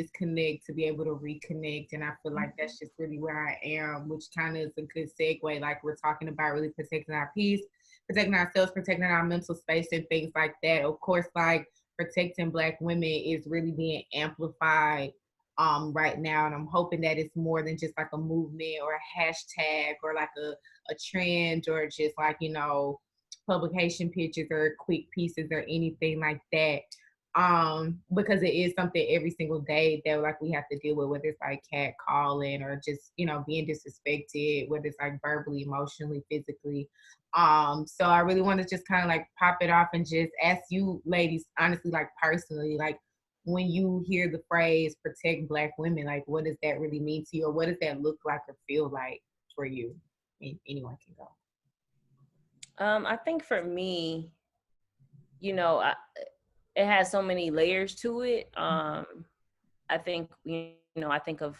disconnect to be able to reconnect. And I feel like that's just really where I am, which kind of is a good segue. Like we're talking about really protecting our peace, protecting ourselves, protecting our mental space and things like that. Of course, like protecting Black women is really being amplified right now. And I'm hoping that it's more than just like a movement or a hashtag or like a trend or just like, publication pictures or quick pieces or anything like that. Because it is something every single day that like we have to deal with, whether it's like cat calling or just, being disrespected, whether it's like verbally, emotionally, physically. So I really want to just kind of like pop it off and just ask you ladies, honestly, like personally, like when you hear the phrase protect Black women, like what does that really mean to you, or what does that look like or feel like for you? Anyone can go. I think for me, it has so many layers to it. I think, I think of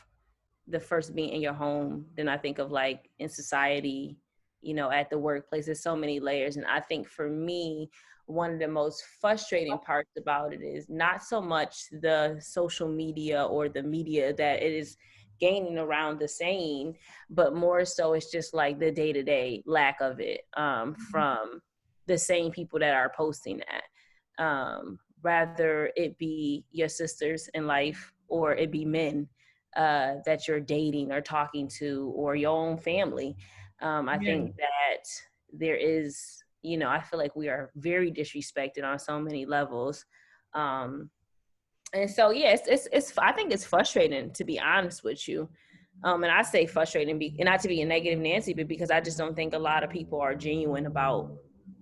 the first being in your home, then I think of like in society, at the workplace. There's so many layers. And I think for me, one of the most frustrating parts about it is not so much the social media or the media that it is gaining around the saying, but more so it's just like the day-to-day lack of it from the same people that are posting that. Rather it be your sisters in life or it be men that you're dating or talking to or your own family. I think that there is, I feel like we are very disrespected on so many levels. And so, yeah, it's I think it's frustrating, to be honest with you. And I say frustrating, and not to be a negative Nancy, but because I just don't think a lot of people are genuine about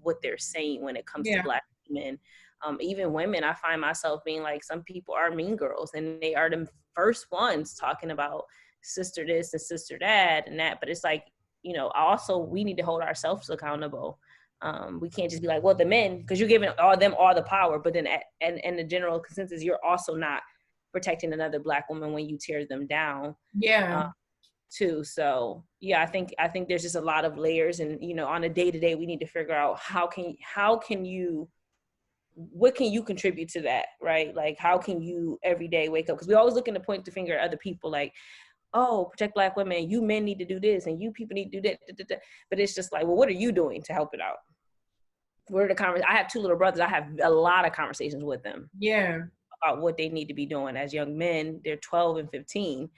what they're saying when it comes to Black women. Even women, I find myself being like, some people are mean girls and they are the first ones talking about sister this and sister that and that. But it's like, also we need to hold ourselves accountable. We can't just be like, well, the men, because you're giving all the power, but then and the general consensus, you're also not protecting another Black woman when you tear them down. Too. So yeah, I think there's just a lot of layers, and on a day-to-day we need to figure out what can you contribute to that, right? Like how can you every day wake up, because we always looking to point the finger at other people like, oh, protect Black women, you men need to do this and you people need to do that, but it's just like, well, what are you doing to help it out? I have 2 little brothers. I have a lot of conversations with them about what they need to be doing as young men. They're 12 and 15.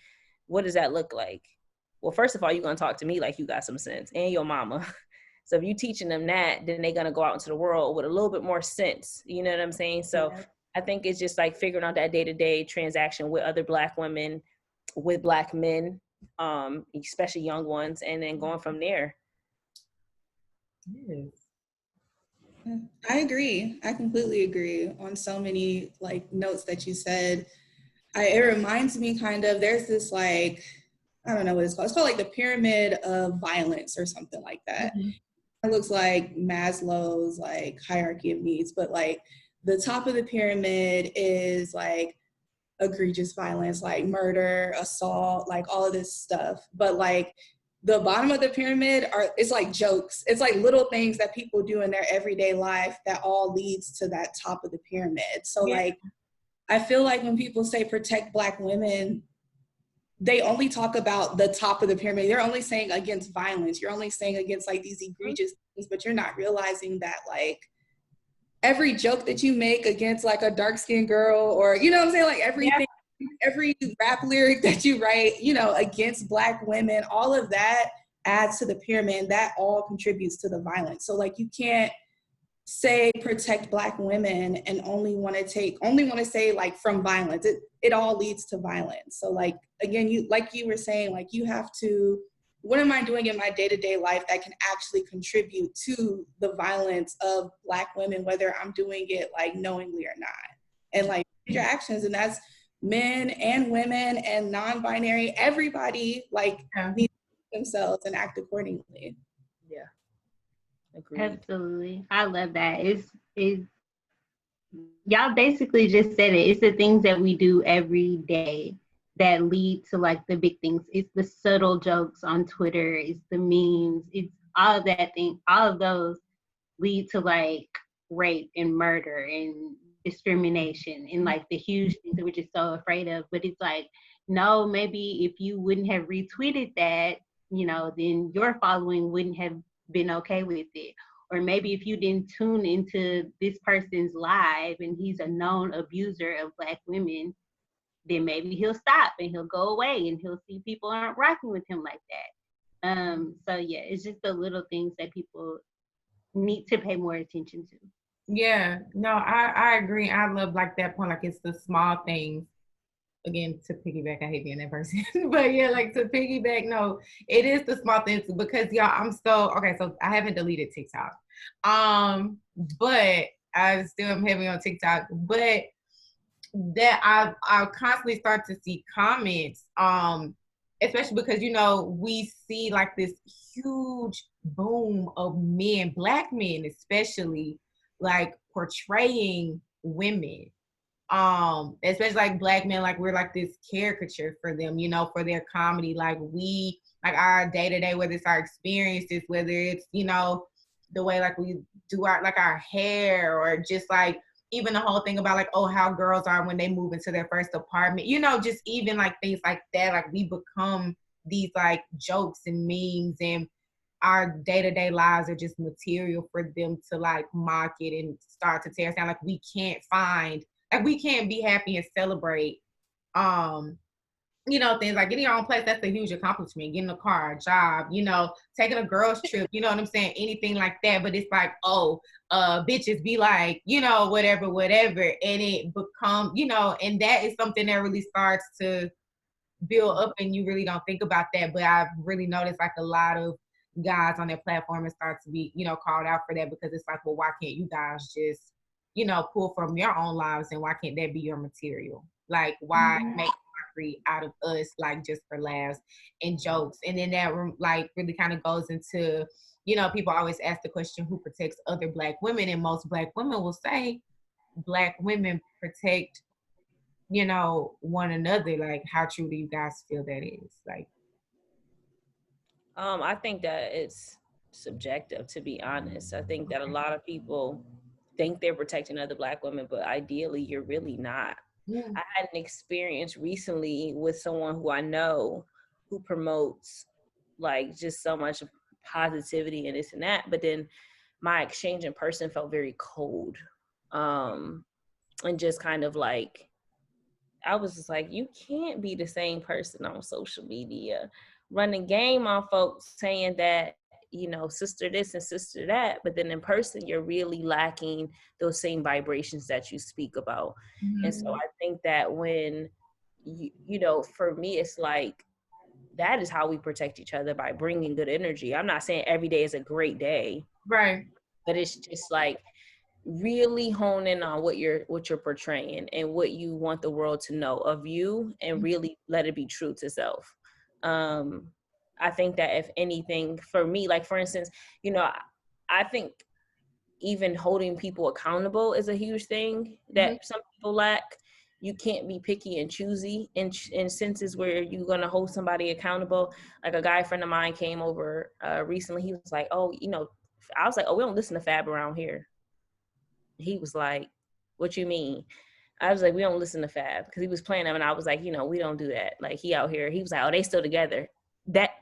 What does that look like? Well, first of all, you're going to talk to me like you got some sense, and your mama. So if you're teaching them that, then they're going to go out into the world with a little bit more sense. You know what I'm saying? So I think it's just like figuring out that day-to-day transaction with other Black women, with Black men, especially young ones, and then going from there. I agree. I completely agree on so many like notes that you said. It reminds me kind of, there's this like, I don't know what it's called. It's called like the pyramid of violence or something like that. It looks like Maslow's like hierarchy of needs, but like the top of the pyramid is like egregious violence, like murder, assault, like all of this stuff. But like the bottom of the pyramid it's like jokes. It's like little things that people do in their everyday life that all leads to that top of the pyramid. So like, I feel like when people say protect Black women, they only talk about the top of the pyramid. They're only saying against violence. You're only saying against like these egregious things, but you're not realizing that like every joke that you make against like a dark-skinned girl, or, you know what I'm saying? Like everything, every rap lyric that you write, against Black women, all of that adds to the pyramid. That all contributes to the violence. So like you can't say protect Black women and only want to say like from violence. It all leads to violence. So like, again, you were saying, like you have to, what am I doing in my day-to-day life that can actually contribute to the violence of Black women, whether I'm doing it like knowingly or not? And like your actions, and that's men and women and non-binary, everybody like needs to themselves and act accordingly. Agreed. Absolutely. I love that. It's y'all basically just said it. It's the things that we do every day that lead to like the big things. It's the subtle jokes on Twitter. It's the memes. It's all of that thing. All of those lead to like rape and murder and discrimination and like the huge things that we're just so afraid of. But it's like, no, maybe if you wouldn't have retweeted that, then your following wouldn't have been okay with it. Or maybe if you didn't tune into this person's live and he's a known abuser of Black women, then maybe he'll stop and he'll go away and he'll see people aren't rocking with him like that. So yeah, it's just the little things that people need to pay more attention to. Yeah, no, I agree. I love like that point, like it's the small things. Again, to piggyback, I hate being that person, but yeah, like to piggyback, no, it is the small things because y'all, so I haven't deleted TikTok, but I still am heavy on TikTok, but that I constantly start to see comments, especially because we see like this huge boom of men, Black men especially, like portraying women, especially like Black men, like we're like this caricature for them, for their comedy, like we, like our day-to-day, whether it's our experiences, whether it's the way like we do our hair, or just like even the whole thing about like, oh, how girls are when they move into their first apartment, just even like things like that, like we become these like jokes and memes, and our day-to-day lives are just material for them to like mock it and start to tear us down. Like we can't be happy and celebrate, things like getting your own place. That's a huge accomplishment. Getting a car, a job, taking a girl's trip, you know what I'm saying? Anything like that. But it's like, oh, bitches be like, whatever. And it become, and that is something that really starts to build up, and you really don't think about that. But I've really noticed like a lot of guys on their platform and start to be, called out for that, because it's like, well, why can't you guys just, pull from your own lives, and why can't that be your material? Like, why make mockery out of us, like just for laughs and jokes? And then that like really kind of goes into, people always ask the question, who protects other Black women? And most Black women will say Black women protect, one another. Like, how true do you guys feel that is? Like, I think that it's subjective, to be honest. I think that a lot of people think they're protecting other Black women, but ideally you're really not. yeah. I had an experience recently with someone who I know who promotes like just so much positivity and this and that, but then my exchange in person felt very cold, and just kind of like, I was just like, you can't be the same person on social media running game on folks saying that, sister this and sister that, but then in person you're really lacking those same vibrations that you speak about. And so I think that when for me, it's like, that is how we protect each other, by bringing good energy. I'm not saying every day is a great day, Right. but it's just like really hone in on what you're portraying and what you want the world to know of you, and really let it be true to self. I think that if anything, for me, like for instance, I think even holding people accountable is a huge thing that some people lack. You can't be picky and choosy in senses where you're going to hold somebody accountable. Like a guy friend of mine came over recently. He was like, oh, I was like, oh, we don't listen to Fab around here. He was like, what you mean? I was like, we don't listen to Fab, because he was playing them, and I was like, we don't do that. Like, he out here. He was like, oh, they still together. That's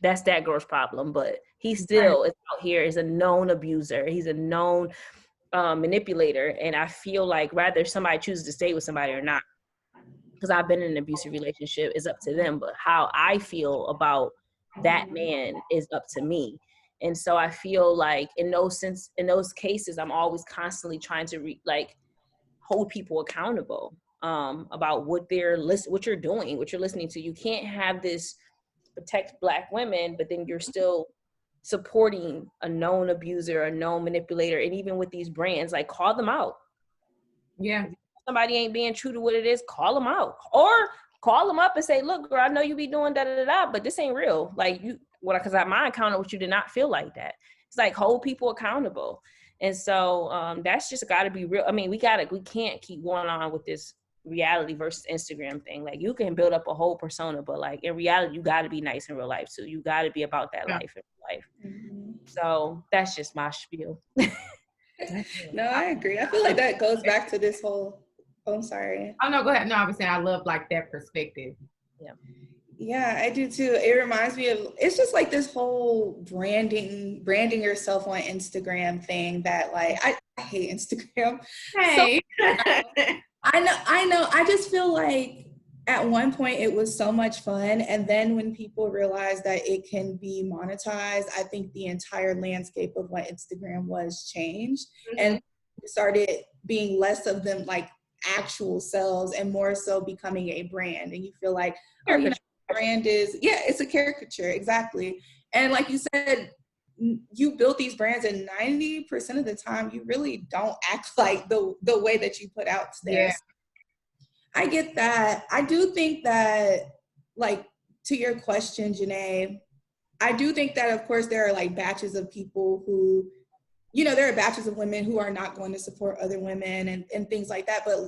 that girl's problem, but he still is out here, is a known abuser. He's a known manipulator, and I feel like rather somebody chooses to stay with somebody or not, because I've been in an abusive relationship, is up to them, but how I feel about that man is up to me. And so I feel like in those cases, I'm always constantly trying to hold people accountable about what what you're doing, what you're listening to. You can't have this protect Black women, but then you're still supporting a known abuser, a known manipulator. And even with these brands, like, call them out. Yeah. If somebody ain't being true to what it is, call them out, or call them up and say, look, girl, I know you be doing da-da-da-da, but this ain't real. Like, because my encounter with you did not feel like that. It's like, hold people accountable. And so that's just got to be real. I mean, we can't keep going on with this reality versus Instagram thing. Like, you can build up a whole persona, but like in reality, you got to be nice in real life too. You got to be about that life in real life. So that's just my spiel. No, I agree. I feel like that goes back to this whole, oh, I'm sorry. Oh, no, go ahead. No, I was saying I love like that perspective. Yeah, I do too. It reminds me of, it's just like this whole branding yourself on Instagram thing that like, I hate Instagram. Hey. So, I know. I just feel like at one point it was so much fun. And then when people realized that it can be monetized, I think the entire landscape of what Instagram was changed. And it started being less of them like actual selves and more so becoming a brand. And you feel like, oh, you know, brand is, yeah, it's a caricature, exactly. And like you said, you build these brands and 90% of the time you really don't act like the way that you put out there. Yeah. So I get that. I do think that, like, to your question, Janae, I do think that of course there are like batches of people who, you know, there are batches of women who are not going to support other women and things like that. But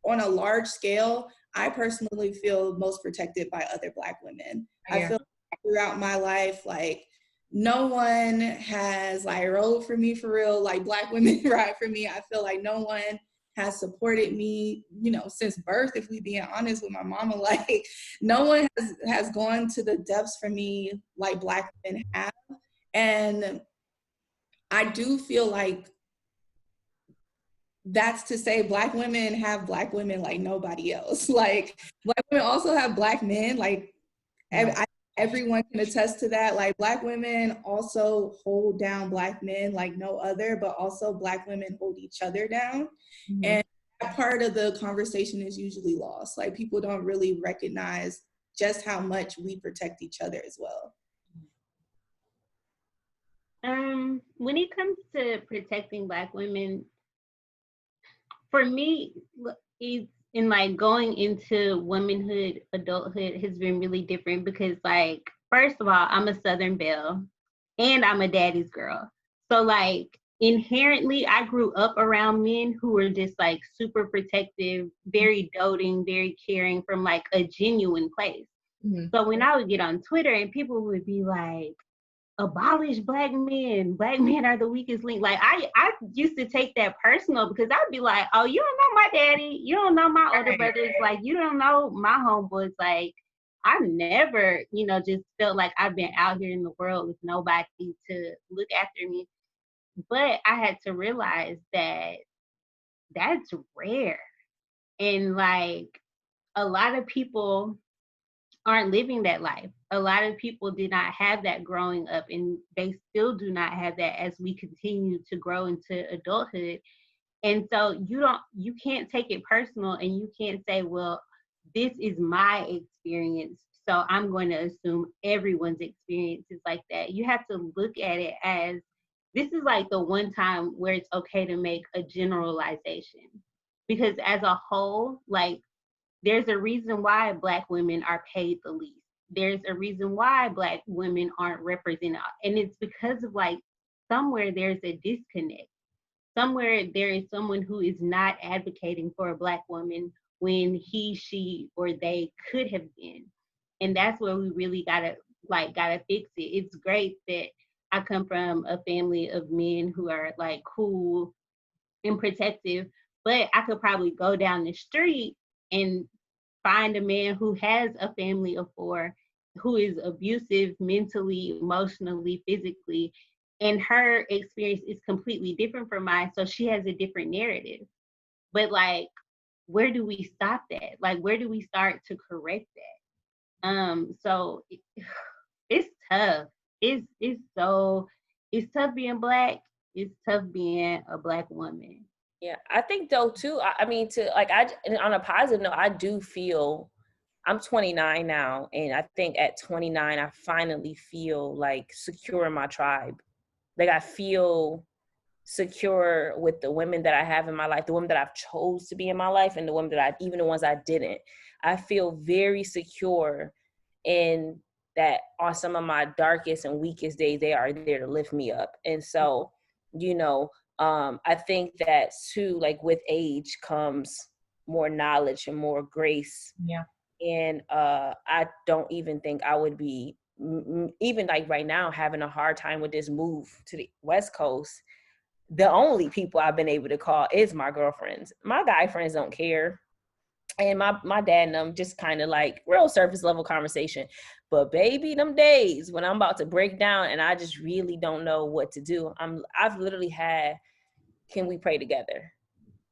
on a large scale, I personally feel most protected by other Black women. Yeah. I feel like throughout my life, like no one has like rode for me for real, like Black women ride for me. I feel like no one has supported me, you know, since birth, if we being honest with my mama, like no one has gone to the depths for me like Black women have. And I do feel like that's to say Black women have Black women like nobody else. Like Black women also have Black men. Like everyone can attest to that. Like Black women also hold down Black men like no other, but also Black women hold each other down. And that part of the conversation is usually lost. Like people don't really recognize just how much we protect each other as well. When it comes to protecting Black women, for me, it's in like going into womanhood, adulthood has been really different because, like, first of all, I'm a Southern belle and I'm a daddy's girl. So, like, inherently, I grew up around men who were just like super protective, very doting, very caring from like a genuine place. So, when I would get on Twitter and people would be like, abolish Black men are the weakest link. Like I used to take that personal because I'd be like, oh, you don't know my daddy, you don't know my older brothers, like you don't know my homeboys. Like I never, you know, just felt like I've been out here in the world with nobody to look after me. But I had to realize that that's rare. And like a lot of people aren't living that life. A lot of people did not have that growing up, and they still do not have that as we continue to grow into adulthood. And so you can't take it personal, and you can't say, well, this is my experience, so I'm going to assume everyone's experience is like that. You have to look at it as this is like the one time where it's okay to make a generalization. Because as a whole, like there's a reason why Black women are paid the least. There's a reason why Black women aren't represented. And it's because of like somewhere there's a disconnect. Somewhere there is someone who is not advocating for a Black woman when he, she, or they could have been. And that's where we really gotta fix it. It's great that I come from a family of men who are like cool and protective, but I could probably go down the street and find a man who has a family of 4, who is abusive mentally, emotionally, physically, and her experience is completely different from mine. So she has a different narrative. But like, where do we stop that? Like, where do we start to correct that? So it's tough. It's tough being Black. It's tough being a Black woman. Yeah, I think though too, I mean, on a positive note, I do feel, I'm 29 now, and I think at 29, I finally feel like secure in my tribe. Like I feel secure with the women that I have in my life, the women that I've chose to be in my life, and the women that even the ones I didn't. I feel very secure in that on some of my darkest and weakest days, they are there to lift me up. And so, you know, I think that too, like with age comes more knowledge and more grace. Yeah. And I don't even think I would be, even like right now, having a hard time with this move to the West Coast. the only people I've been able to call is my girlfriends. My guy friends don't care. And my dad and them just kind of like real surface level conversation. But baby, them days when I'm about to break down and I just really don't know what to do. I've literally had, can we pray together?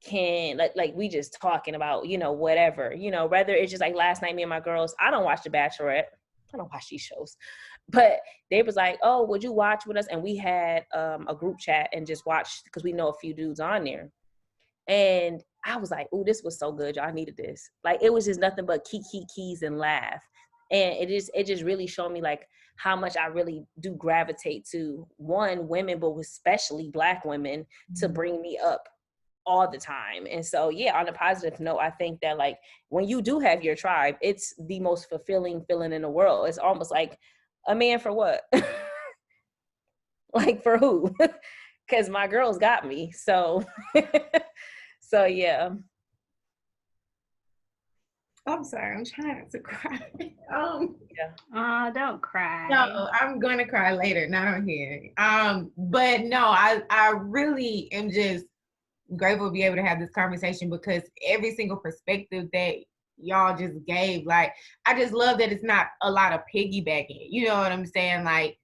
Can like we just talking about, you know, whatever, you know, whether it's just like last night, me and my girls, I don't watch The Bachelorette. I don't watch these shows, but they was like, oh, would you watch with us? And we had a group chat and just watched because we know a few dudes on there. And I was like, oh, this was so good. Y'all needed this. Like, it was just nothing but keys and laugh. And it just really showed me like how much I really do gravitate to women, but especially Black women, to bring me up all the time. And so, yeah, on a positive note, I think that like when you do have your tribe, it's the most fulfilling feeling in the world. It's almost like a man for what? Like for who? Because my girls got me. So, so yeah. I'm sorry, I'm trying not to cry. Oh, don't cry. No, I'm gonna cry later, not on here. But no, I really am just grateful to be able to have this conversation because every single perspective that y'all just gave, like, I just love that it's not a lot of piggybacking. You know what I'm saying? Like,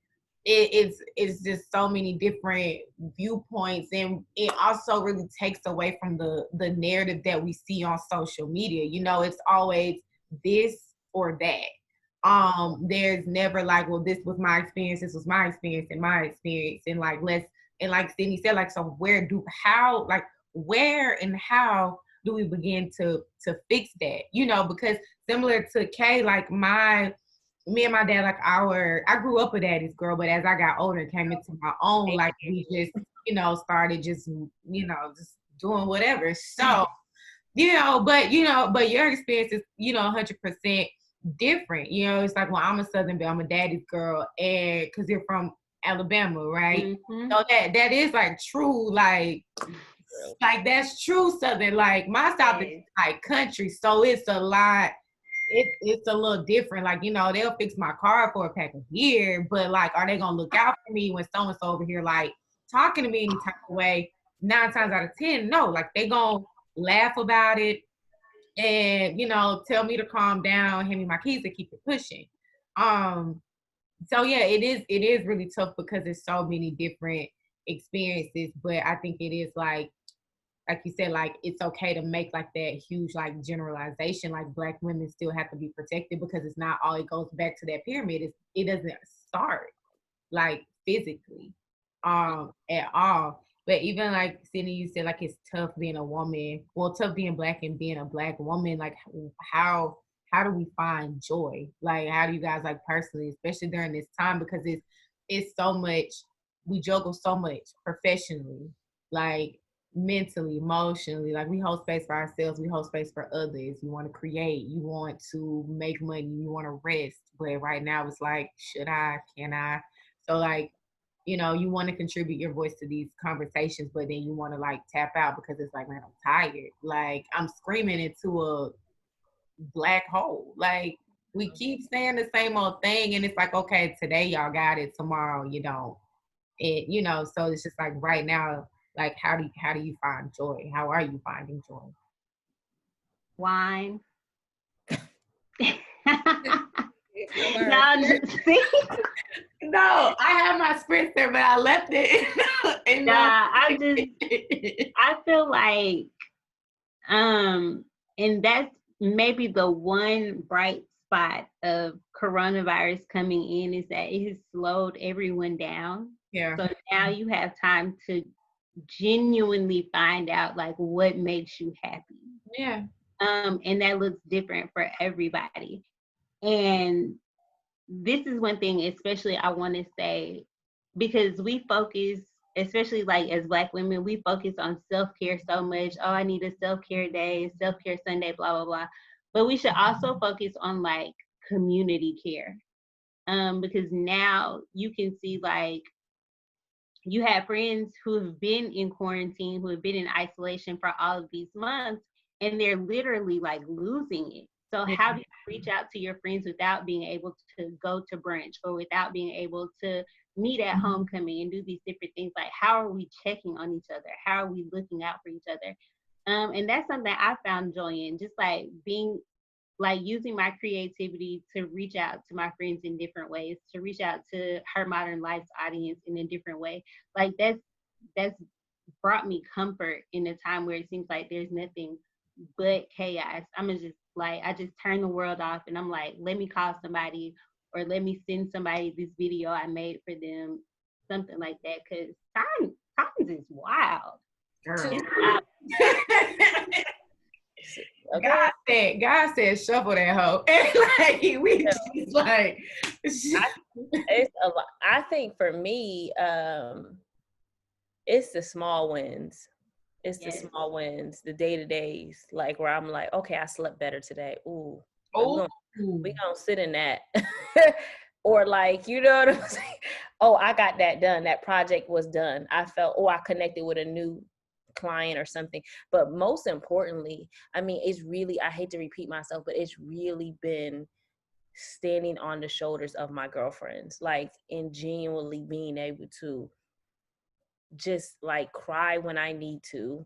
it's just so many different viewpoints, and it also really takes away from the narrative that we see on social media. You know, it's always this or that. There's never like, well, this was my experience, this was my experience, and my experience, and like and like Sydney said, like, so where and how do we begin to fix that? You know, because similar to Kay, like me and my dad, like I grew up a daddy's girl, but as I got older, came into my own, like we just, you know, started just, you know, just doing whatever. So, but your experience is, 100% different. You know, it's like, well, I'm a Southern Belle, I'm a daddy's girl, and because you're from Alabama, right? Mm-hmm. So that is like true, like that's true Southern. Like my South is like country, so it's a lot. It's a little different. Like, they'll fix my car for a pack of beer, but like, are they gonna look out for me when so and so over here like talking to me any type of way? 9 times out of 10, no. Like, they gonna laugh about it and tell me to calm down, hand me my keys, and keep it pushing. So yeah, it is really tough because there's so many different experiences, but I think it is like you said, like, it's okay to make like that huge like generalization, like Black women still have to be protected, because it's not all, it goes back to that pyramid. It doesn't start like physically at all. But even like Sydney, you said like it's tough being a woman, well, tough being Black and being a Black woman. Like, how do we find joy? Like, how do you guys, like, personally, especially during this time, because it's so much, we juggle so much professionally, like mentally, emotionally, like we hold space for ourselves, we hold space for others. You want to create, you want to make money, you want to rest, but right now it's like, should I, can I? So like, you want to contribute your voice to these conversations, but then you want to like tap out because it's like, man, I'm tired, like I'm screaming into a black hole. Like, we keep saying the same old thing, and it's like, okay, today y'all got it, tomorrow you don't. So it's just like right now, like, how do you find joy? How are you finding joy? Wine. No, I have my spritzer, but I left it. I feel like, and that's maybe the one bright spot of coronavirus coming in, is that it has slowed everyone down. Yeah. So now you have time to genuinely find out like what makes you happy. Yeah. And that looks different for everybody. And this is one thing, especially I want to say, because we focus, especially like as Black women, we focus on self-care so much. Oh, I need a self-care day, self-care Sunday, blah, blah, blah. But we should also focus on like community care. Because now you can see, like, you have friends who have been in quarantine, who have been in isolation for all of these months, and they're literally like losing it. So how do you reach out to your friends without being able to go to brunch or without being able to meet at homecoming and do these different things? Like, how are we checking on each other? How are we looking out for each other? And that's something I found joy in, just like being like using my creativity to reach out to my friends in different ways, to reach out to Her Modern Life's audience in a different way. Like that's brought me comfort in a time where it seems like there's nothing but chaos. I'm just like, I just turn the world off and I'm like, let me call somebody or let me send somebody this video I made for them, something like that. Cause times is wild. Girl. Okay. God said, shuffle that hoe. And like, we just like. I think for me, it's the small wins. It's the small wins, the day-to-days, like where I'm like, okay, I slept better today. Ooh, we gonna sit in that. Or like, you know what I'm saying? Oh, I got that done. That project was done. I felt, I connected with a new client or something. But most importantly, I mean, it's really, I hate to repeat myself, but it's really been standing on the shoulders of my girlfriends, like, and genuinely being able to just like cry when I need to.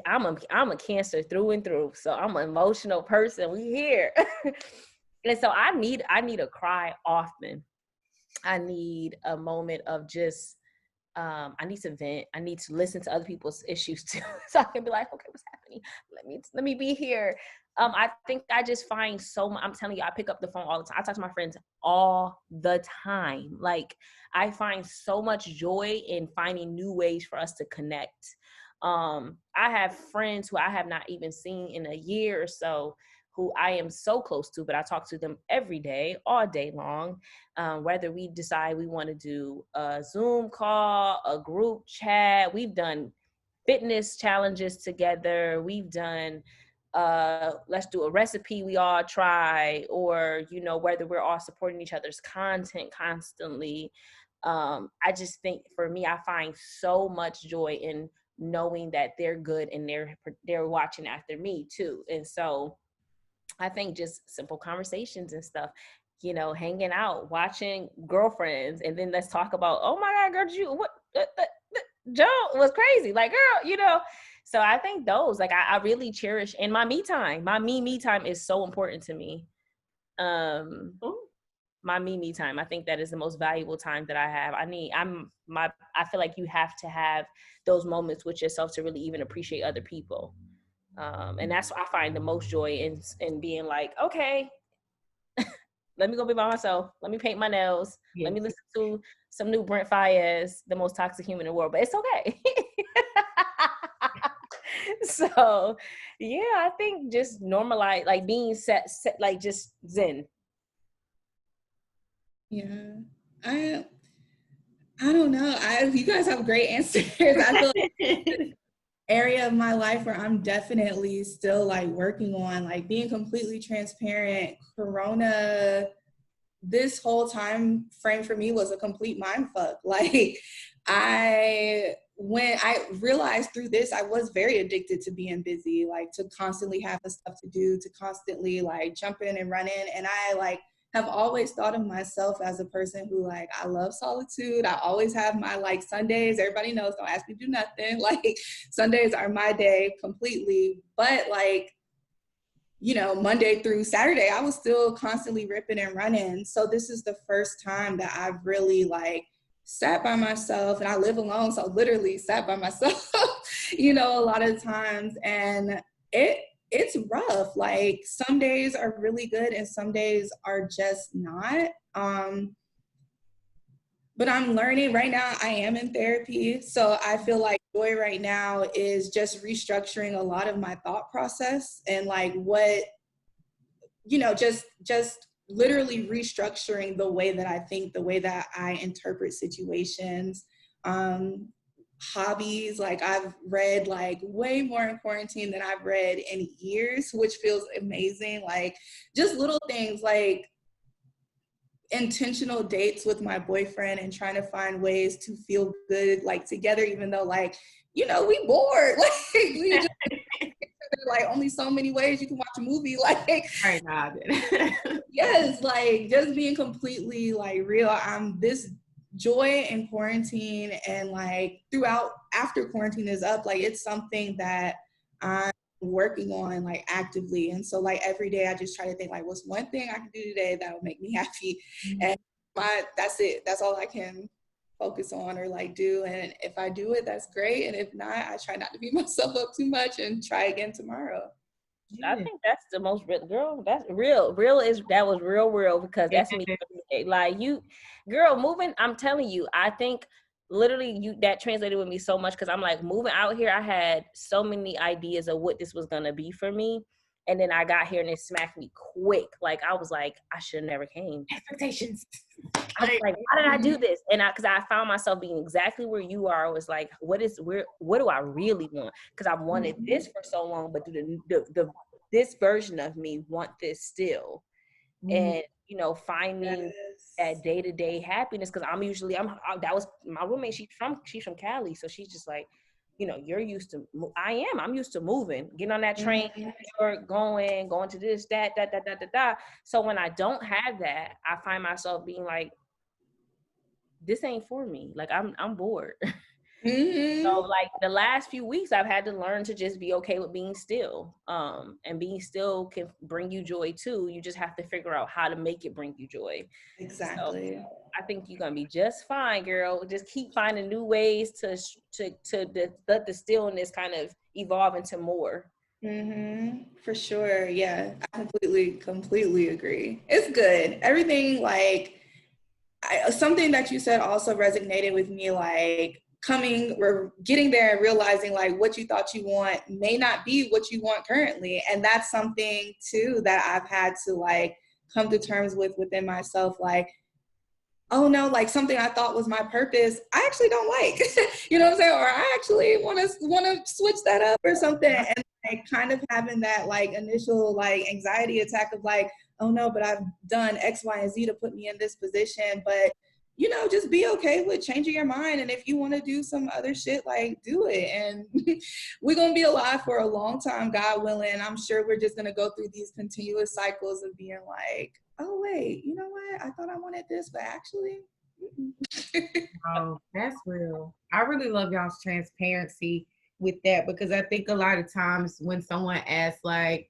I'm a Cancer through and through, so I'm an emotional person. We here. And so I need a cry often. I need a moment of just I need to vent. I need to listen to other people's issues too, so I can be like, okay, what's happening? Let me be here. I think I just find I'm telling you, I pick up the phone all the time. I talk to my friends all the time. Like, I find so much joy in finding new ways for us to connect. I have friends who I have not even seen in a year or so, who I am so close to, but I talk to them every day, all day long. Whether we decide we want to do a Zoom call, a group chat, we've done fitness challenges together. We've done, let's do a recipe we all try, or, you know, whether we're all supporting each other's content constantly. I just think for me, I find so much joy in knowing that they're good and they're watching after me too. And so I think just simple conversations and stuff, you know, hanging out, watching Girlfriends, and then let's talk about, oh my God, girl, did you, what, Joe was crazy, like, girl, you know. So I think those, like, I really cherish, and my me time. My me time is so important to me. My me time. I think that is the most valuable time that I have. I feel like you have to have those moments with yourself to really even appreciate other people. And that's what I find the most joy in being like, okay, let me go be by myself. Let me paint my nails. Yes. Let me listen to some new Brent Faiyaz, the most toxic human in the world, but it's okay. So yeah, I think just normalize, like being set like just zen. Yeah. I don't know. You guys have great answers. I feel like area of my life where I'm definitely still like working on, like, being completely transparent. Corona, this whole time frame for me was a complete mind fuck. Like, when I realized through this, I was very addicted to being busy, like to constantly have stuff to do, to constantly like jump in and run in. And I like have always thought of myself as a person who, like, I love solitude. I always have my like Sundays. Everybody knows, don't ask me to do nothing. Like, Sundays are my day completely. But like, you know, Monday through Saturday, I was still constantly ripping and running. So this is the first time that I've really like sat by myself, and I live alone. So literally sat by myself, you know, a lot of times. And it's rough. Like, some days are really good and some days are just not. But I'm learning right now. I am in therapy. So I feel like joy right now is just restructuring a lot of my thought process, and like what, you know, just literally restructuring the way that I think, the way that I interpret situations. Hobbies, like, I've read like way more in quarantine than I've read in years, which feels amazing. Like, just little things like intentional dates with my boyfriend and trying to find ways to feel good, like, together, even though, like, you know, we bored. Like, we just like only so many ways you can watch a movie. Like, Right now. yes, like just being completely like real. I'm this joy in quarantine and like throughout after quarantine is up, like it's something that I'm working on like actively. And so like every day I just try to think like, what's one thing I can do today that will make me happy? And that's it. That's all I can focus on or like do. And if I do it, that's great. And if not, I try not to beat myself up too much and try again tomorrow. I think that's the most real, girl. That's real. That was real because that's me. Like you, girl, moving. I'm telling you, I think literally that translated with me so much because I'm like moving out here. I had so many ideas of what this was gonna be for me, and then I got here and it smacked me quick. Like I was like, I should have never came. Expectations. I was like, why did I do this? And because I found myself being exactly where you are. I was like, what do I really want? Because I've wanted this for so long, but this version of me want this still. And you know, finding that day-to-day happiness. Because I'm that was my roommate. She's from Cali, so she's just like, you know, you're used to. I'm used to moving, getting on that train, going to this, that. So when I don't have that, I find myself being like, this ain't for me. Like I'm bored. So like the last few weeks I've had to learn to just be okay with being still. And being still can bring you joy too. You just have to figure out how to make it bring you joy. Exactly. So I think you're gonna be just fine, girl. Just keep finding new ways to let the stillness kind of evolve into more. For sure. Yeah, I completely agree. It's good. Everything like something that you said also resonated with me, like getting there and realizing like what you thought you want may not be what you want currently. And that's something too that I've had to like come to terms with within myself. Like, oh no, like something I thought was my purpose, I actually don't like, you know what I'm saying? Or I actually want to switch that up or something. And like kind of having that like initial like anxiety attack of like, oh no, but I've done X, Y, and Z to put me in this position. But, you know, just be okay with changing your mind. And if you want to do some other shit, like do it. And we're going to be alive for a long time, God willing. I'm sure we're just going to go through these continuous cycles of being like, oh wait, you know what? I thought I wanted this, but actually. Oh, that's real. I really love y'all's transparency with that because I think a lot of times when someone asks like,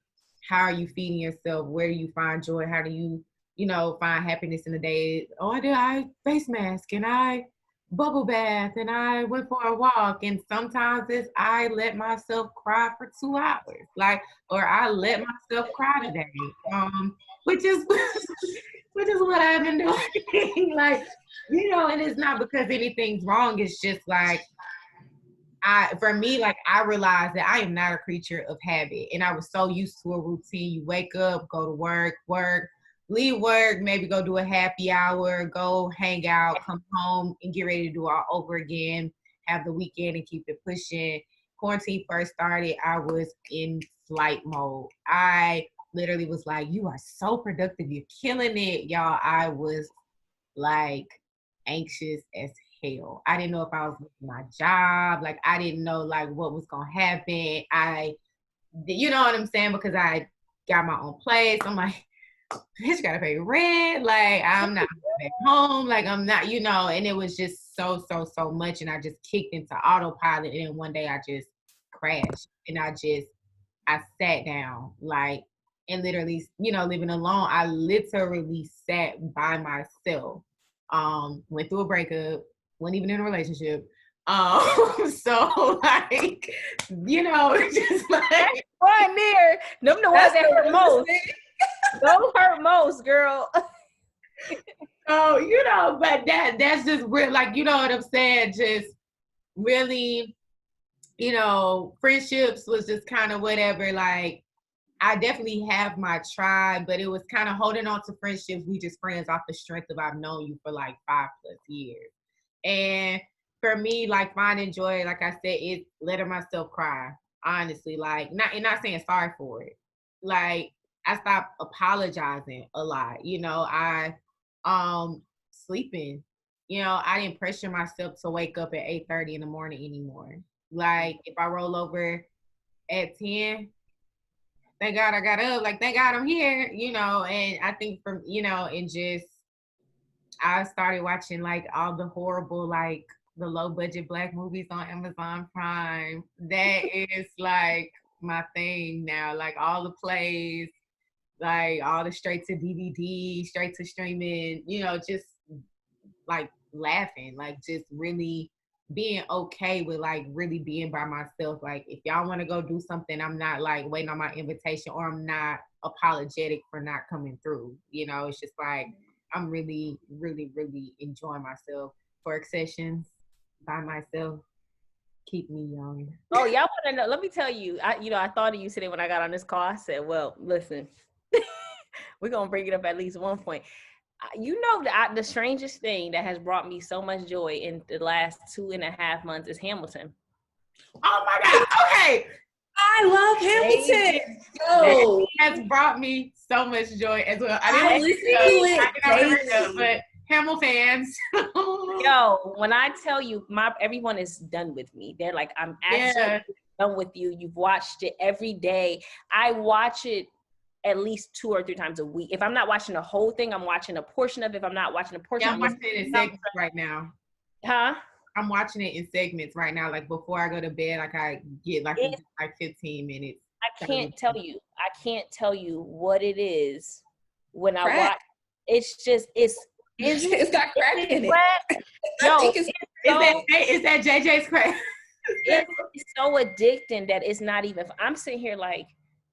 how are you feeding yourself? Where do you find joy? How do you, you know, find happiness in the day? Oh, I face mask and I bubble bath and I went for a walk. And sometimes it's I let myself cry for 2 hours. Like, or I let myself cry today. Which is which is what I've been doing. Like, you know, and it's not because anything's wrong. It's just like for me, like I realized that I am not a creature of habit. And I was so used to a routine. You wake up, go to work, leave work, maybe go do a happy hour, go hang out, come home and get ready to do all over again, have the weekend and keep it pushing. Quarantine first started, I was in flight mode. I literally was like, you are so productive. You're killing it, y'all. I was like anxious as hell. I didn't know if I was losing my job. Like I didn't know like what was gonna happen. You know what I'm saying? Because I got my own place. I'm like, bitch, gotta pay rent. Like I'm not at home. Like I'm not, you know. And it was just so much. And I just kicked into autopilot. And then one day I just crashed. And I sat down, like, and literally, you know, living alone. I literally sat by myself. Went through a breakup, wasn't even in a relationship. So like, you know, just like one near them the ones that hurt most. Those hurt most, girl. So, you know, but that's just real, like, you know what I'm saying? Just really, you know, friendships was just kind of whatever. Like, I definitely have my tribe, but it was kind of holding on to friendships. We just friends off the strength of I've known you for like 5+ years. And for me, like finding joy, like I said, it's letting myself cry. Honestly, like not saying sorry for it. Like I stopped apologizing a lot. You know, I sleeping. You know, I didn't pressure myself to wake up at 8:30 in the morning anymore. Like if I roll over at 10, thank God I got up. Like, thank God I'm here, you know. And I think from, you know, and just, I started watching like all the horrible, like the low budget Black movies on Amazon Prime. That is like my thing now. Like all the plays, like all the straight to DVD, straight to streaming, you know, just like laughing, like just really being okay with like really being by myself. Like if y'all want to go do something, I'm not like waiting on my invitation, or I'm not apologetic for not coming through. You know, it's just like I'm really, really, really enjoying myself. Work sessions by myself keep me young. Oh, y'all want to know? Let me tell you. I thought of you today when I got on this call. I said, well, listen, we're gonna bring it up at least one point. You know, the strangest thing that has brought me so much joy in the last 2.5 months is Hamilton. Oh my God. Okay. I love Hamilton. Yo. It has brought me so much joy as well. I listen to it, but Hamill fans. Yo, when I tell you, everyone is done with me. They're like, I'm absolutely done with you. You've watched it every day. I watch it at least 2 or 3 times a week. If I'm not watching the whole thing, I'm watching a portion of it. If I'm not watching a portion, I'm watching it in segments right now. Huh? I'm watching it in segments right now. Like before I go to bed, like I get like 15 minutes. I can't tell you what it is when I watch. It's just it's got crack in it. Yo, is that JJ's crack? It's so addicting that it's not even. I'm sitting here like,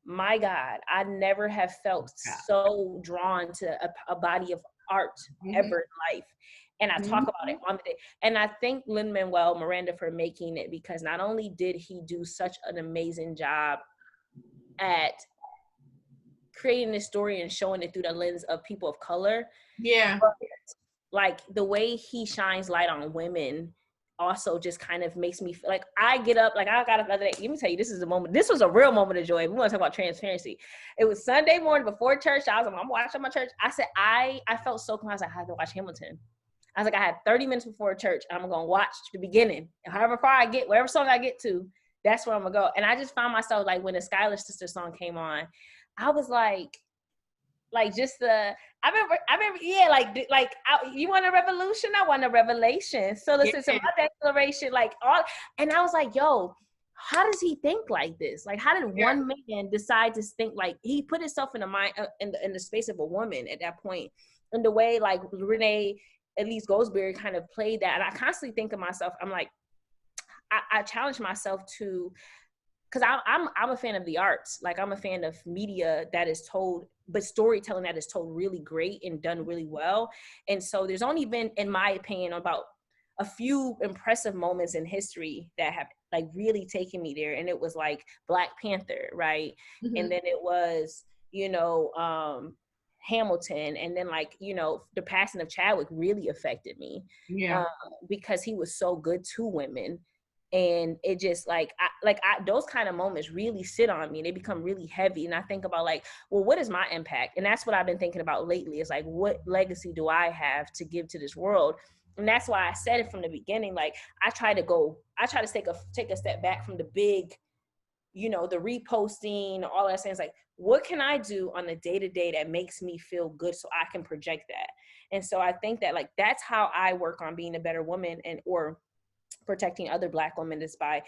my God, I never have felt so drawn to a body of art ever in life. And I talk about it on the day. And I thank Lin-Manuel Miranda for making it, because not only did he do such an amazing job at creating this story and showing it through the lens of people of color. Yeah. But like the way he shines light on women also just kind of makes me feel like I get up, like I got up the other day. Let me tell you, this was a real moment of joy. We want to talk about transparency. It was Sunday morning before church. I'm watching my church. I said, I felt so confused. I had to watch Hamilton. I was like, I had 30 minutes before church. I'm going to watch the beginning. And however far I get, whatever song I get to, that's where I'm going to go. And I just found myself, like, when the Skylar Sister song came on, I was like just I remember, yeah, you want a revolution? I want a revelation. So listen to my declaration, like all, and I was like, yo, how does he think like this? Like, how did one man decide to think like he put himself in the mind, in the space of a woman at that point, and the way like Renee, at least Goldsberry, kind of played that. And I constantly think of myself, I'm like, I challenge myself to, because I'm a fan of the arts. Like, I'm a fan of media that is told, but storytelling that is told really great and done really well. And so there's only been, in my opinion, about a few impressive moments in history that have like really taken me there. And it was like Black Panther, right? Mm-hmm. And then it was, Hamilton, and then like, the passing of Chadwick really affected me, because he was so good to women. And it just like, those kind of moments really sit on me. They become really heavy. And I think about like, well, what is my impact? And that's what I've been thinking about lately, is like, what legacy do I have to give to this world? And that's why I said it from the beginning. Like, I try to take a step back from the big, the reposting, all that things. Like, what can I do on the day-to-day that makes me feel good so I can project that? And so I think that like, that's how I work on being a better woman or protecting other Black women, is by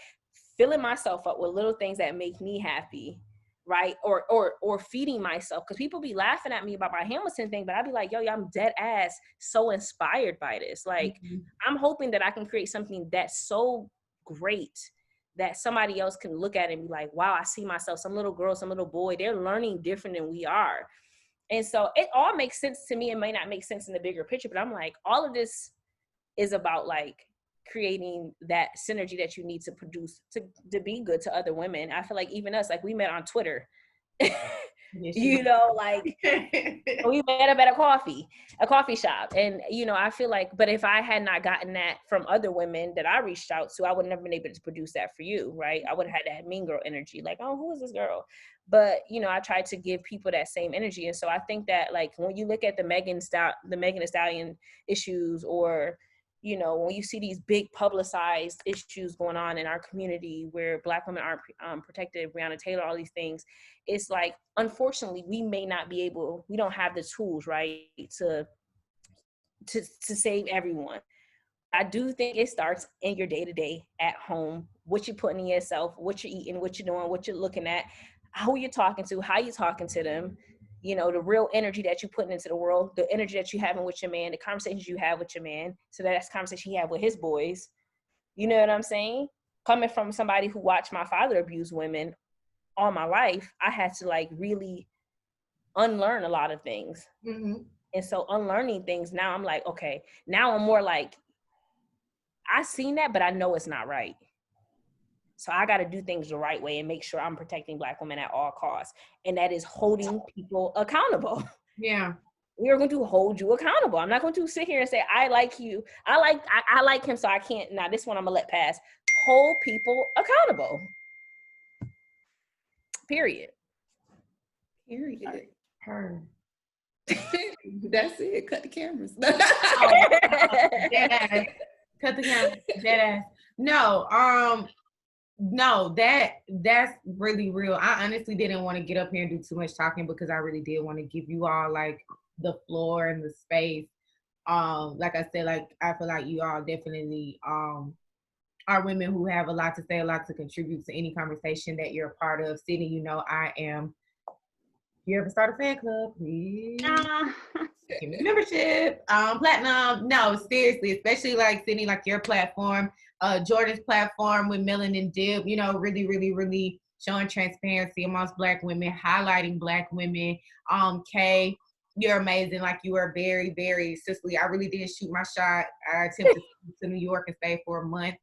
filling myself up with little things that make me happy, right? Or feeding myself, because people be laughing at me about my Hamilton thing, but I'd be like, yo, I'm dead ass so inspired by this. Like, I'm hoping that I can create something that's so great that somebody else can look at it and be like, wow, I see myself, some little girl, some little boy, they're learning different than we are. And so it all makes sense to me. It may not make sense in the bigger picture, but I'm like, all of this is about like creating that synergy that you need to produce to be good to other women. I feel like even us, like, we met on Twitter, like we met up at a coffee shop. And, I feel like, but if I had not gotten that from other women that I reached out to, I would never been able to produce that for you, right? I would have had that mean girl energy, like, oh, who is this girl? But, I tried to give people that same energy. And so I think that like, when you look at the Megan Thee Stallion issues, or you know, when you see these big publicized issues going on in our community where Black women aren't protected, Breonna Taylor, all these things, it's like, unfortunately, we may not be able, we don't have the tools, right, to save everyone. I do think it starts in your day-to-day at home, what you're putting in yourself, what you're eating, what you're doing, what you're looking at, who you're talking to, how you're talking to them, you know, the real energy that you're putting into the world, the energy that you're having with your man, the conversations you have with your man. So that's the conversation he have with his boys. You know what I'm saying? Coming from somebody who watched my father abuse women all my life, I had to like really unlearn a lot of things. Mm-hmm. And so unlearning things, now I'm like, okay, now I'm more like, I seen that, but I know it's not right. So I got to do things the right way and make sure I'm protecting Black women at all costs. And that is holding people accountable. Yeah. We are going to hold you accountable. I'm not going to sit here and say, I like you. I like him, so I can't. Now this one I'm going to let pass. Hold people accountable. Period. Her. That's it. Cut the cameras. Deadass. Cut the camera. Deadass. No, that's really real. I honestly didn't want to get up here and do too much talking because I really did want to give you all like the floor and the space. Like I said, like I feel like you all definitely are women who have a lot to say, a lot to contribute to any conversation that you're a part of. Sydney, you know I am. If you ever start a fan club, please give me membership. Platinum. No, seriously, especially like Sydney, like your platform, Jordyn's platform with Melanin Dip, you know, really, really, really showing transparency amongst Black women, highlighting Black women. Kay, you're amazing. Like you are very, very sisterly. I really did shoot my shot. I attempted to New York and stay for a month.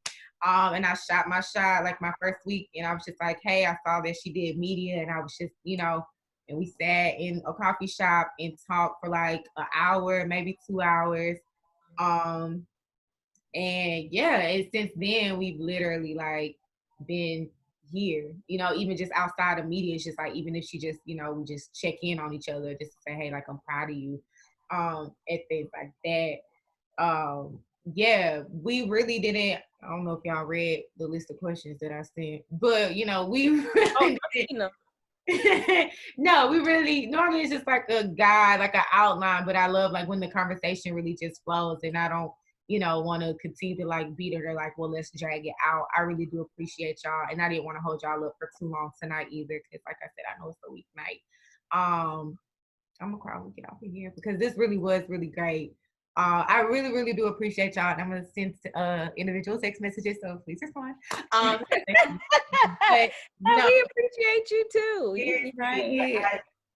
And I shot my shot like my first week, and I was just like, hey, I saw that she did media, and I was just, you know, and we sat in a coffee shop and talked for like an hour, maybe 2 hours. And yeah, and since then we've literally like been here, you know, even just outside of media. It's just like, even if she just, you know, we just check in on each other just to say, hey, like, I'm proud of you, and things like that. Yeah, we really didn't, I don't know if y'all read the list of questions that I sent, but you know, we really didn't. No, we really, normally it's just like a guide, like an outline, but I love like when the conversation really just flows and I don't, you know, want to continue to like beat it or like, well, let's drag it out. I really do appreciate y'all, and I didn't want to hold y'all up for too long tonight either, because like I said, I know it's a weeknight. I'm gonna cry when we get off of here because this really was really great. I really, really do appreciate y'all, and I'm gonna send individual text messages, so please respond. But, no, we appreciate you too. Right.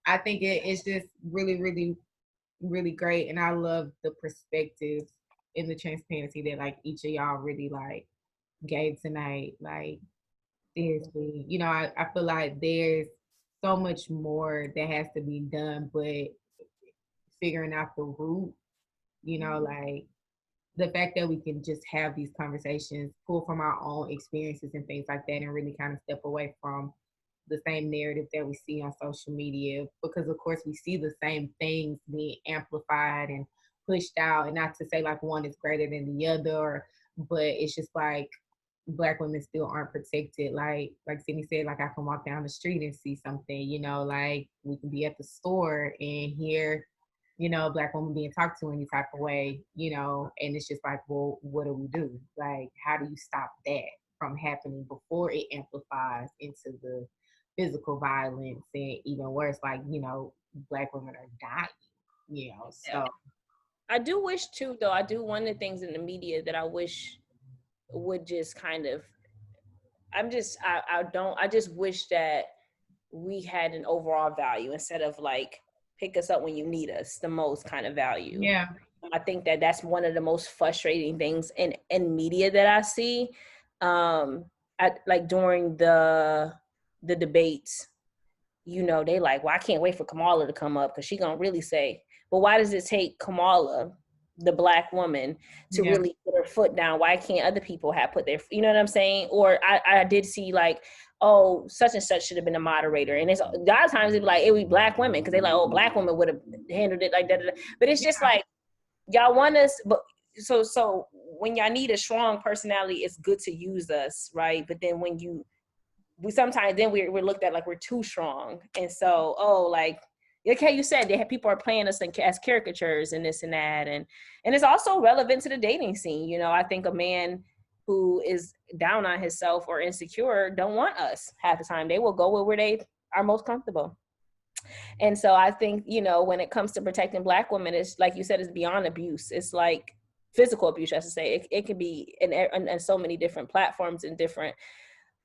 I think it's just really, really, really great, and I love the perspectives and the transparency that like each of y'all really like gave tonight. Like seriously, you know, I feel like there's so much more that has to be done, but figuring out the root, you know, like the fact that we can just have these conversations, pull from our own experiences and things like that, and really kind of step away from the same narrative that we see on social media, because of course we see the same things being amplified and pushed out, and not to say like one is greater than the other, but it's just like Black women still aren't protected. Like Sydney said, like I can walk down the street and see something, you know, like we can be at the store and hear, you know, Black woman being talked to any type of way, you know, and it's just like, well, what do we do? Like, how do you stop that from happening before it amplifies into the physical violence and even worse, like, you know, Black women are dying, you know, so. I do wish too, though, one of the things in the media that I wish would just kind of, I just wish that we had an overall value instead of like, pick us up when you need us the most kind of value. Yeah. I think that that's one of the most frustrating things in media that I see. Like during the debates, you know, they like, well, I can't wait for Kamala to come up because she's gonna really say, but why does it take Kamala, the Black woman, to really put her foot down? Why can't other people have put their, you know what I'm saying? Or I did see like, oh, such and such should have been a moderator. And it's a lot of times it'd be like, it would be Black women, because they like, oh, Black women would have handled it like that. But it's just like, y'all want us, but so when y'all need a strong personality, it's good to use us, right? But then when we sometimes then we're looked at like we're too strong, and so like you said, people are playing us as caricatures and this and that, and it's also relevant to the dating scene. You know, I think a man who is down on himself or insecure don't want us half the time. They will go where they are most comfortable. And so I think, you know, when it comes to protecting Black women, it's like you said, it's beyond abuse. It's like physical abuse, I should say. It can be in so many different platforms and different,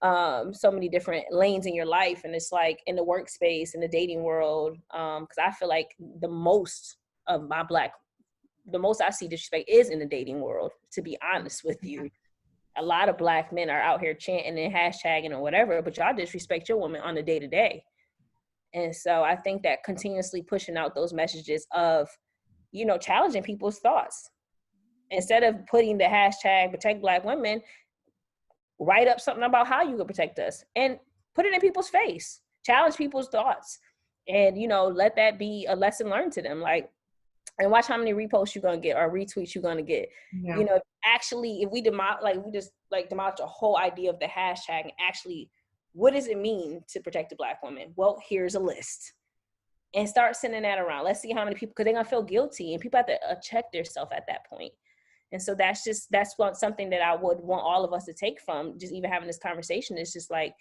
so many different lanes in your life. And it's like in the workspace, in the dating world, because I feel like the most I see disrespect is in the dating world, to be honest with you. A lot of Black men are out here chanting and hashtagging or whatever, but y'all disrespect your woman on the day to day. And so I think that continuously pushing out those messages of, you know, challenging people's thoughts. Instead of putting the hashtag protect Black women, write up something about how you can protect us and put it in people's face, challenge people's thoughts, and, you know, let that be a lesson learned to them. Like, and watch how many reposts you're going to get or retweets you're going to get. Yeah. You know, actually, if we demolish the whole idea of the hashtag and actually, what does it mean to protect a Black woman? Well, here's a list. And start sending that around. Let's see how many people, because they're going to feel guilty, and people have to check themselves at that point. And so that's something that I would want all of us to take from just even having this conversation. It's just like,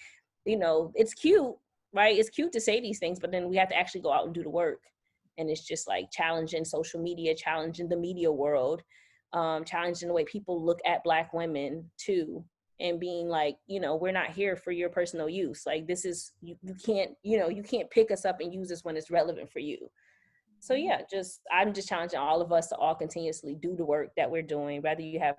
you know, it's cute, right? It's cute to say these things, but then we have to actually go out and do the work. And it's just like challenging social media, challenging the media world, challenging the way people look at Black women too. And being like, you know, we're not here for your personal use. Like, this is, you can't, you know, you can't pick us up and use us when it's relevant for you. So yeah, I'm just challenging all of us to all continuously do the work that we're doing, whether you have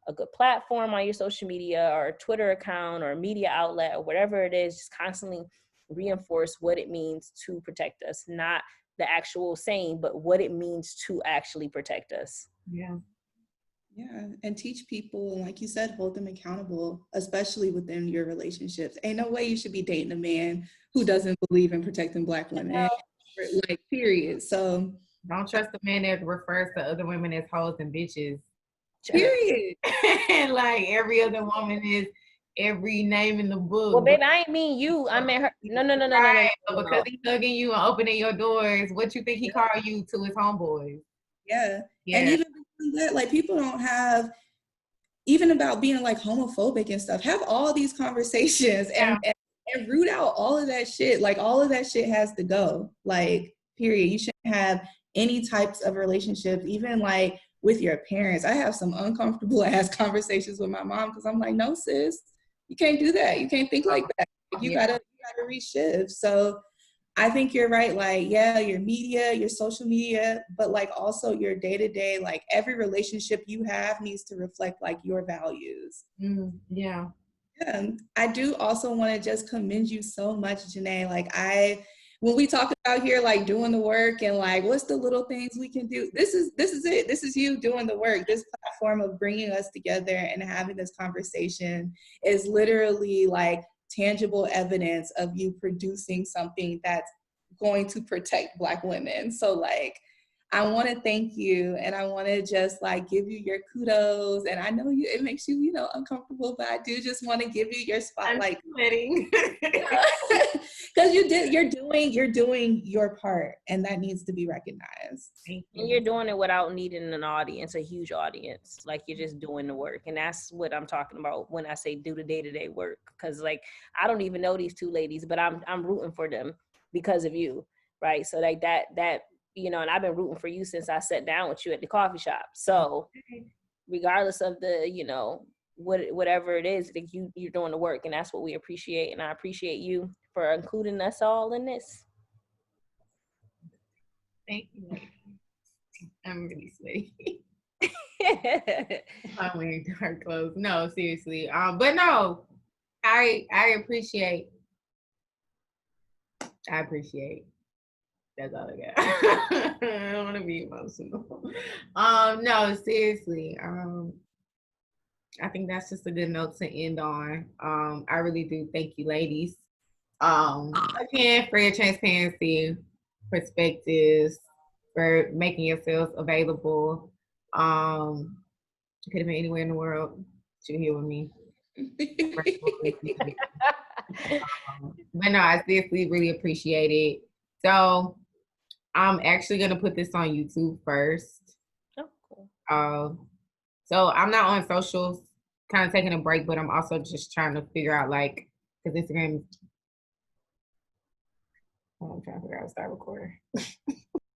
a good platform on your social media or a Twitter account or a media outlet or whatever it is, just constantly reinforce what it means to protect us, not the actual saying, but what it means to actually protect us. Yeah. Yeah, and teach people, and like you said, hold them accountable, especially within your relationships. Ain't no way you should be dating a man who doesn't believe in protecting Black women, like, period. So don't trust a man that refers to other women as hoes and bitches. Period. Like every other woman is every name in the book. Well, baby, I ain't mean you. I meant her. No. Because he's hugging you and opening your doors, what you think he called you to his homeboys? Yeah. And even that, like, people don't have, even about being like homophobic and stuff, have all these conversations and root out all of that shit. Like, all of that shit has to go, like, period. You shouldn't have any types of relationships, even like with your parents. I have some uncomfortable ass conversations with my mom because I'm like, no, sis, you can't do that. You can't think like that. You gotta reshift. So I think you're right. Like, yeah, your media, your social media, but like also your day-to-day, like every relationship you have needs to reflect like your values. Yeah. I do also want to just commend you so much, Janae. Like, when we talk about here, like doing the work and like, what's the little things we can do? This is it. This is you doing the work. This platform of bringing us together and having this conversation is literally like tangible evidence of you producing something that's going to protect Black women. So like, I want to thank you, and I want to just like give you your kudos. And I know it makes you, you know, uncomfortable, but I do just want to give you your spotlight. Because you're doing your part, and that needs to be recognized. And you're doing it without needing an audience, a huge audience. Like, you're just doing the work. And that's what I'm talking about when I say do the day-to-day work. Because like, I don't even know these two ladies, but I'm rooting for them because of you, right? So like that you know, and I've been rooting for you since I sat down with you at the coffee shop. So regardless of the, you know, whatever it is, that you're doing the work, and that's what we appreciate. And I appreciate you for including us all in this. Thank you. I'm really sweaty. I'm wearing dark clothes. No, seriously. But no, I appreciate. That's all I got. I don't want to be emotional. No, seriously. I think that's just a good note to end on. I really do thank you, ladies. Again, for your transparency, perspectives, for making yourselves available. Could have been anywhere in the world. She here with me. But no, I seriously really appreciate it. So I'm actually gonna put this on YouTube first. Oh, cool. So I'm not on socials, kind of taking a break, but I'm also just trying to figure out like, because Instagram. Oh, I'm trying to figure out how to start recording.